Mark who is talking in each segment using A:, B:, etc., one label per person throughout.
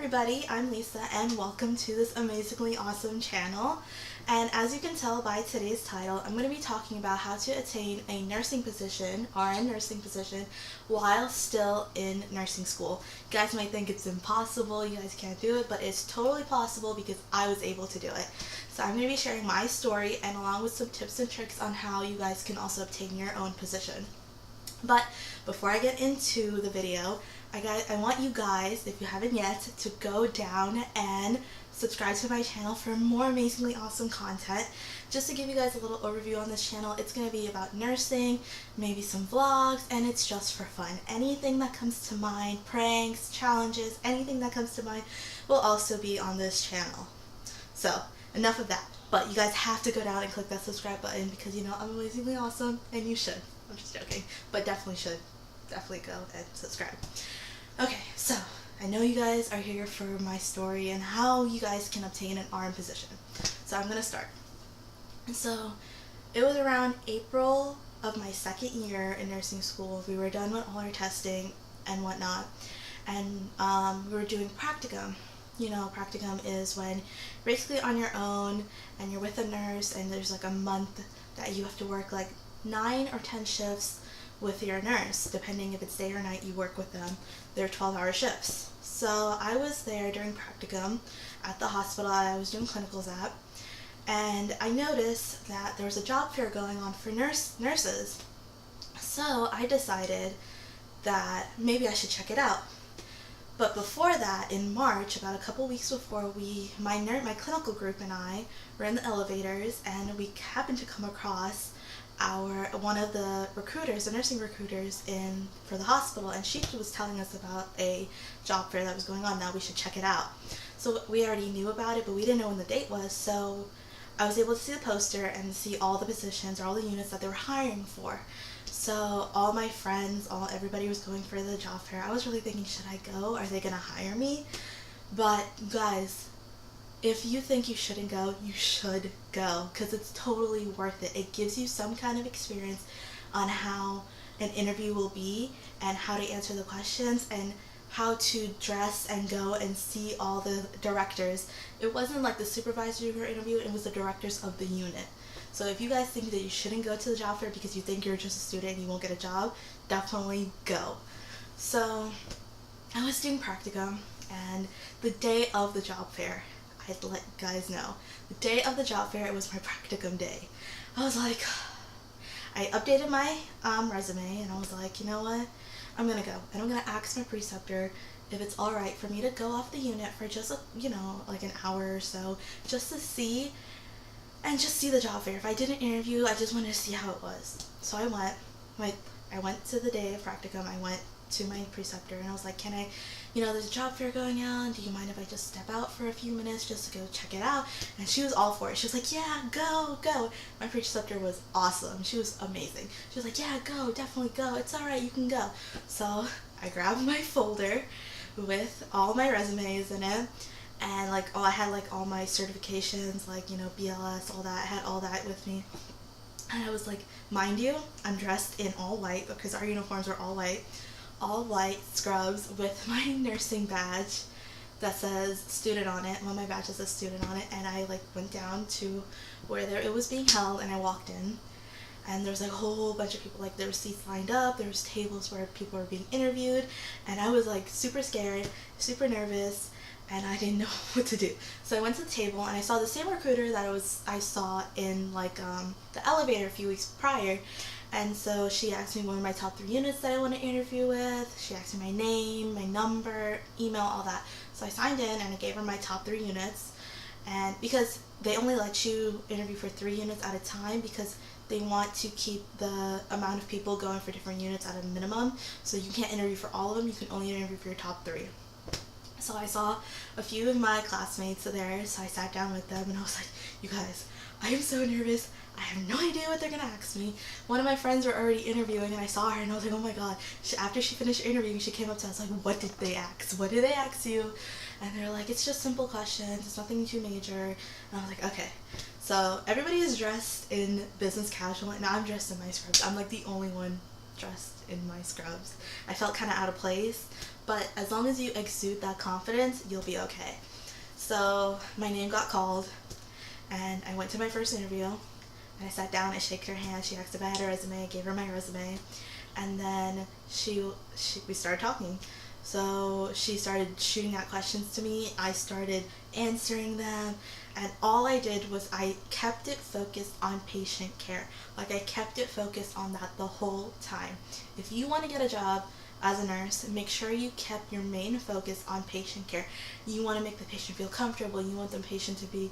A: everybody, I'm Lisa and welcome to this amazingly awesome channel. And as you can tell by today's title, I'm going to be talking about how to attain a nursing position, RN nursing position, while still in nursing school. You guys might think it's impossible, you guys can't do it, but it's totally possible because I was able to do it. So I'm going to be sharing my story and along with some tips and tricks on how you guys can also obtain your own position. But before I get into the video, I want you guys, if you haven't yet, to go down and subscribe to my channel for more amazingly awesome content. Just to give you guys a little overview on this channel, it's going to be about nursing, maybe some vlogs, and it's just for fun. Anything that comes to mind, pranks, challenges, anything that comes to mind will also be on this channel. So, enough of that. But you guys have to go down and click that subscribe button because you know I'm amazingly awesome and you should. I'm just joking, but definitely should. Definitely go and subscribe. Okay, so I know you guys are here for my story and how you guys can obtain an RN position. So I'm gonna start. So it was around April of my second year in nursing school. We were done with all our testing and whatnot, and we were doing practicum. You know, practicum is when you're basically on your own and you're with a nurse and there's like a month that you have to work like 9 or 10 shifts with your nurse, depending if it's day or night you work with them. They're 12-hour shifts. So I was there during practicum at the hospital I was doing clinicals at, and I noticed that there was a job fair going on for nurses. So I decided that maybe I should check it out. But before that, in March, about a couple weeks before, my clinical group and I were in the elevators, and we happened to come across one of the recruiters, the nursing recruiters for the hospital, and she was telling us about a job fair that was going on. Now we should check it out. So we already knew about it, but we didn't know when the date was. So I was able to see the poster and see all the positions or all the units that they were hiring for. So all my friends, everybody was going for the job fair. I was really thinking, should I go? Are they gonna hire me? But guys, if you think you shouldn't go, you should go because it's totally worth it. It gives you some kind of experience on how an interview will be and how to answer the questions and how to dress and go and see all the directors. It wasn't like the supervisor you were interviewing, it was the directors of the unit. So if you guys think that you shouldn't go to the job fair because you think you're just a student and you won't get a job, definitely go. So I was doing practicum, and the day of the job fair, I'd let you guys know, the day of the job fair, it was my practicum day. I was like, I updated my resume, and I was like, you know what, I'm gonna go, and I'm gonna ask my preceptor if it's alright for me to go off the unit for just like an hour or so, just to see the job fair. If I did an interview, I just wanted to see how it was. So I went to the day of practicum. I went to my preceptor and I was like, can I, there's a job fair going on, do you mind if I just step out for a few minutes just to go check it out? And she was all for it. She was like, yeah, go. My preceptor was awesome. She was amazing. She was like, yeah, go, definitely go, it's alright, you can go. So I grabbed my folder with all my resumes in it, and I had all my certifications, BLS, all that. I had all that with me. And I was like, mind you, I'm dressed in all white because our uniforms are all white scrubs with my nursing badge that says student on it. One of my badges says student on it, and I went down to where it was being held, and I walked in, and there was a whole bunch of people. There were seats lined up, there was tables where people were being interviewed, and I was super scared, super nervous, and I didn't know what to do. So I went to the table and I saw the same recruiter that I saw in the elevator a few weeks prior. And so she asked me what were my top 3 units that I want to interview with. She asked me my name, my number, email, all that. So I signed in and I gave her my top 3 units. And because they only let you interview for 3 units at a time because they want to keep the amount of people going for different units at a minimum. So you can't interview for all of them, you can only interview for your top 3. So I saw a few of my classmates there, so I sat down with them and I was like, you guys, I am so nervous. I have no idea what they're going to ask me. One of my friends were already interviewing and I saw her and I was like, oh my god. After she finished interviewing, she came up to us like, what did they ask? What did they ask you? And they're like, it's just simple questions. It's nothing too major. And I was like, okay. So everybody is dressed in business casual and I'm dressed in my scrubs. I'm the only one dressed in my scrubs. I felt kind of out of place, but as long as you exude that confidence, you'll be okay. So my name got called, and I went to my first interview, and I sat down, I shook her hand, she asked if I had a resume, I gave her my resume, and then we started talking. So she started shooting out questions to me, I started answering them, and all I did was I kept it focused on patient care. Like, I kept it focused on that the whole time. If you want to get a job as a nurse, make sure you kept your main focus on patient care. You want to make the patient feel comfortable. You want the patient to be,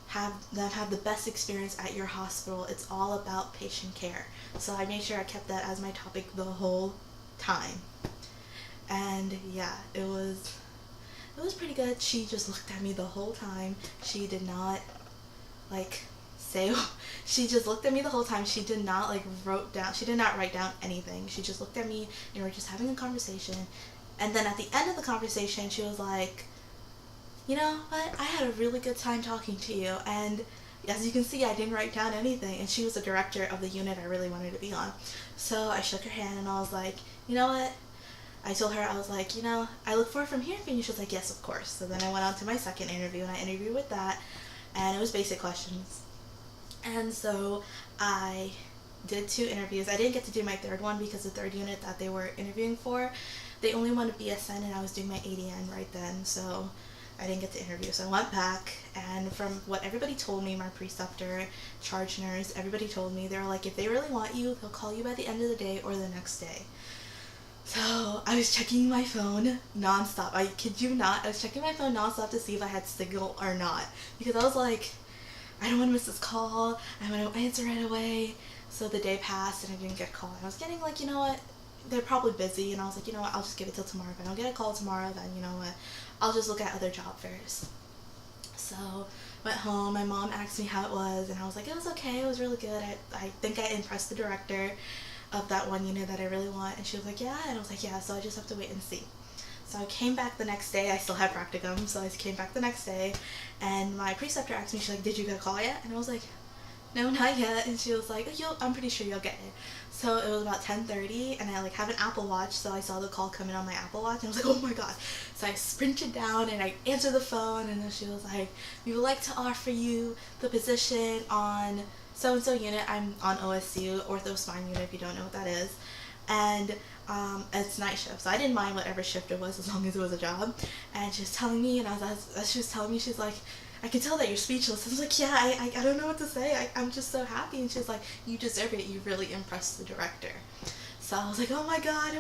A: have the best experience at your hospital. It's all about patient care. So I made sure I kept that as my topic the whole time. And yeah, it was pretty good. She just looked at me the whole time. She did not she just looked at me the whole time. She did not write down anything. She just looked at me, and we were just having a conversation. And then at the end of the conversation, she was like, you know what, I had a really good time talking to you. And as you can see, I didn't write down anything. And she was the director of the unit I really wanted to be on. So I shook her hand, and I was like, you know what, I told her, I was like, I look forward from hearing from you. She was like, yes, of course. So then I went on to my second interview, and I interviewed with that, and it was basic questions. And so I did 2 interviews. I didn't get to do my third one because the third unit that they were interviewing for, they only wanted BSN, and I was doing my ADN right then, so I didn't get to interview. So I went back, and from what everybody told me, my preceptor, charge nurse, everybody told me, they were like, if they really want you, they'll call you by the end of the day or the next day. So I was checking my phone nonstop. I kid you not, I was checking my phone nonstop to see if I had signal or not, because I was like, I don't want to miss this call, I'm going to answer right away. So the day passed, and I didn't get a call. I was getting like, you know what, they're probably busy, and I was like, you know what, I'll just give it till tomorrow. If I don't get a call tomorrow, then you know what, I'll just look at other job fairs. So went home, my mom asked me how it was, and I was like, it was okay, it was really good. I think I impressed the director of that one unit that I really want, and she was like, yeah, and I was like, yeah, so I just have to wait and see. So I came back the next day. I still had practicum, so I came back the next day, and my preceptor asked me, she's like, did you get a call yet? And I was like, no, not yet. And she was like, I'm pretty sure you'll get it. So it was about 10:30, and I have an Apple Watch, so I saw the call come in on my Apple Watch, and I was like, oh my god. So I sprinted down, and I answered the phone, and then she was like, we would like to offer you the position on so-and-so unit. I'm on OSU, ortho spine unit, if you don't know what that is. And it's night shift, so I didn't mind whatever shift it was as long as it was a job. And she was telling me, and as she was telling me, she's like, I can tell that you're speechless. I was like, yeah, I don't know what to say. I'm just so happy. And she's like, you deserve it. You really impressed the director. So I was like, oh my god.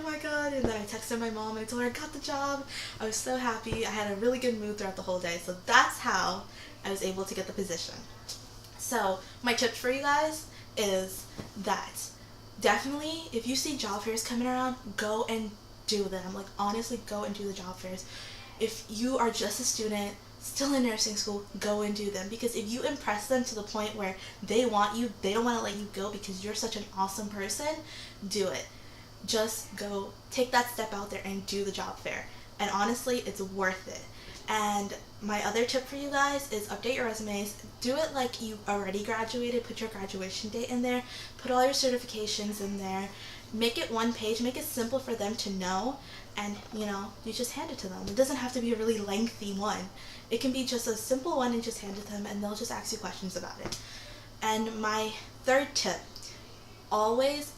A: And then I texted my mom, and I told her I got the job. I was so happy. I had a really good mood throughout the whole day. So that's how I was able to get the position. So my tip for you guys is that definitely, if you see job fairs coming around, go and do them. Like, honestly, go and do the job fairs. If you are just a student still in nursing school, go and do them, because if you impress them to the point where they want you, they don't want to let you go because you're such an awesome person, do it. Just go, take that step out there and do the job fair, and honestly, it's worth it. And my other tip for you guys is update your resumes. Do it like you already graduated. Put your graduation date in there. Put all your certifications in there. Make it one page. Make it simple for them to know. And, you just hand it to them. It doesn't have to be a really lengthy one. It can be just a simple one and just hand it to them, and they'll just ask you questions about it. And my third tip, always,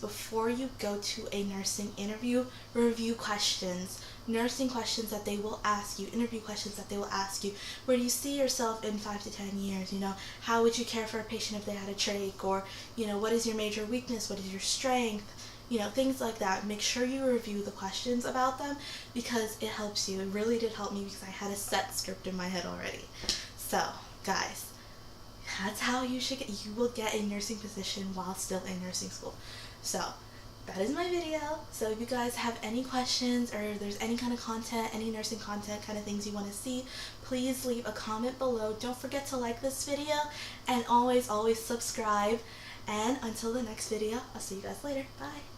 A: before you go to a nursing interview, review questions. Nursing questions that they will ask you, interview questions that they will ask you. Where do you see yourself in 5 to 10 years? How would you care for a patient if they had a trach? Or, what is your major weakness? What is your strength? Things like that. Make sure you review the questions about them, because it helps you. It really did help me, because I had a set script in my head already. So, guys, that's how you will get a nursing position while still in nursing school. So, that is my video. So if you guys have any questions, or if there's any kind of content, any nursing content kind of things you want to see, please leave a comment below. Don't forget to like this video, and always subscribe. And until the next video, I'll see you guys later. Bye.